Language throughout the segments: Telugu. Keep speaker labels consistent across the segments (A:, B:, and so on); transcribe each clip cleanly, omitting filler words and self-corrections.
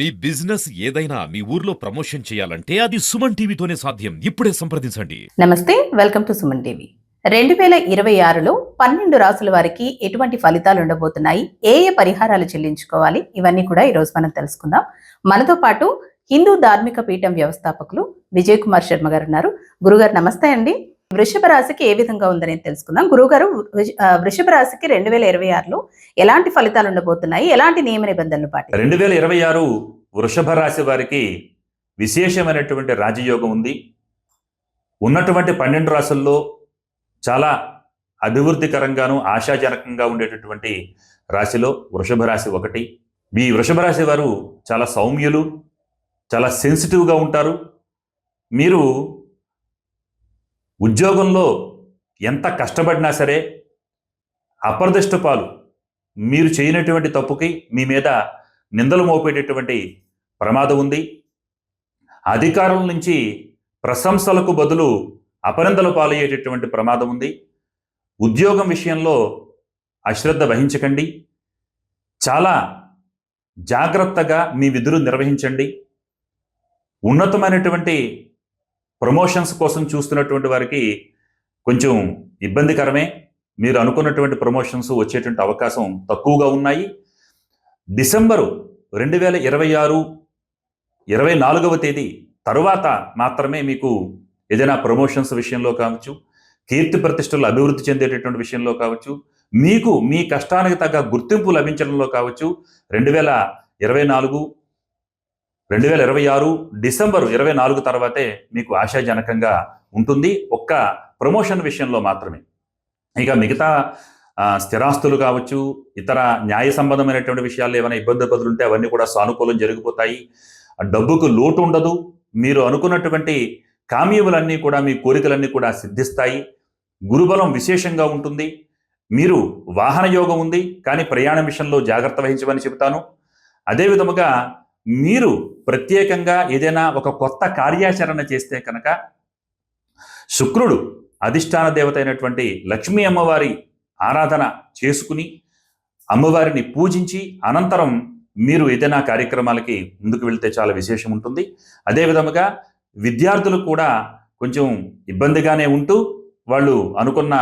A: మీ బిజినెస్ ఏదైనా మీ ఊర్లో ప్రమోషన్ చేయాలంటే అది సుమన్ టీవీతోనే సాధ్యం. ఇప్పుడే సంప్రదించండి.
B: నమస్తే, వెల్కమ్ టు సుమన్ టీవీ. 2026లో 12 రాసుల వారికి ఎటువంటి ఫలితాలు ఉండబోతున్నాయి, ఏ ఏ పరిహారాలు చెల్లించుకోవాలి, ఇవన్నీ కూడా ఈరోజు మనం తెలుసుకుందాం. మనతో పాటు హిందూ ధార్మిక పీఠం వ్యవస్థాపకులు విజయ్ కుమార్ శర్మ గారు ఉన్నారు. గురుగారు నమస్తే అండి. వృషభ రాశికి ఏ విధంగా ఉందని తెలుసుకుందాం. గురుగారు, వృషభ రాశికి 2026లో ఎలాంటి ఫలితాలు ఉండబోతున్నాయి, ఎలాంటి నియమ నిబంధనలు పాటించాలి?
C: 2026 వృషభ రాశి వారికి విశేషమైనటువంటి రాజయోగం ఉంది. ఉన్నటువంటి 12 రాశుల్లో చాలా అభివృద్ధికరంగాను ఆశాజనకంగా ఉండేటటువంటి రాశిలో వృషభ రాశి ఒకటి. ఈ వృషభ రాశి వారు చాలా సౌమ్యులు, చాలా సెన్సిటివ్గా ఉంటారు. మీరు ఉద్యోగంలో ఎంత కష్టపడినా సరే అప్రదిష్ట పాలు, మీరు చేయనటువంటి తప్పుకి మీ మీద నిందలు మోపేటటువంటి ప్రమాదం ఉంది. అధికారుల నుంచి ప్రశంసలకు బదులు అపనిందలు పాలయ్యేటటువంటి ప్రమాదం ఉంది. ఉద్యోగం విషయంలో అశ్రద్ధ వహించకండి. చాలా జాగ్రత్తగా మీ విధులు నిర్వహించండి. ఉన్నతమైనటువంటి ప్రమోషన్స్ కోసం చూస్తున్నటువంటి వారికి కొంచెం ఇబ్బందికరమే. మీరు అనుకున్నటువంటి ప్రమోషన్స్ వచ్చేటువంటి అవకాశం తక్కువగా ఉన్నాయి. డిసెంబరు 2026 24వ తేదీ తరువాత మాత్రమే మీకు ఏదైనా ప్రమోషన్స్ విషయంలో కావచ్చు, కీర్తి ప్రతిష్టలు అభివృద్ధి చెందేటటువంటి విషయంలో కావచ్చు, మీకు మీ కష్టానికి తగ్గ గుర్తింపు లభించడంలో కావచ్చు, 2026 డిసెంబరు 24 తర్వాతే మీకు ఆశాజనకంగా ఉంటుంది. ఒక్క ప్రమోషన్ విషయంలో మాత్రమే. ఇక మిగతా స్థిరాస్తులు కావచ్చు, ఇతర న్యాయ సంబంధమైనటువంటి విషయాల్లో ఏమైనా ఇబ్బంది ఉంటే అవన్నీ కూడా సానుకూలం జరిగిపోతాయి. డబ్బుకు లోటు ఉండదు. మీరు అనుకున్నటువంటి కామ్యములన్నీ కూడా, మీ కోరికలన్నీ కూడా సిద్ధిస్తాయి. గురుబలం విశేషంగా ఉంటుంది. మీరు వాహన యోగం ఉంది, కానీ ప్రయాణం విషయంలో జాగ్రత్త వహించమని చెబుతాను. అదే విధముగా మీరు ప్రత్యేకంగా ఏదైనా ఒక కొత్త కార్యాచరణ చేస్తే కనుక శుక్రుడు అధిష్టాన దేవత అయినటువంటి లక్ష్మీ అమ్మవారి ఆరాధన చేసుకుని అమ్మవారిని పూజించి అనంతరం మీరు ఏదైనా కార్యక్రమాలకి ముందుకు వెళ్తే చాలా విశేషం ఉంటుంది. అదే విధముగా విద్యార్థులు కూడా కొంచెం ఇబ్బందిగానే ఉంటూ వాళ్ళు అనుకున్న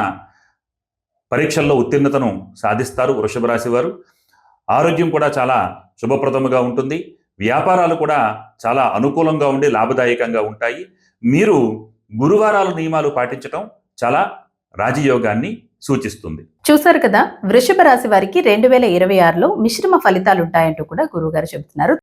C: పరీక్షల్లో ఉత్తీర్ణతను సాధిస్తారు. వృషభ రాశి వారు ఆరోగ్యం కూడా చాలా శుభప్రదముగా ఉంటుంది. వ్యాపారాలు కూడా చాలా అనుకూలంగా ఉండి లాభదాయకంగా ఉంటాయి. మీరు గురువారాల నియమాలు పాటించడం చాలా రాజయోగాన్ని సూచిస్తుంది.
B: చూసారు కదా, వృషభ రాశి వారికి 2026లో మిశ్రమ ఫలితాలు ఉంటాయంటూ కూడా గురువు గారు చెబుతున్నారు.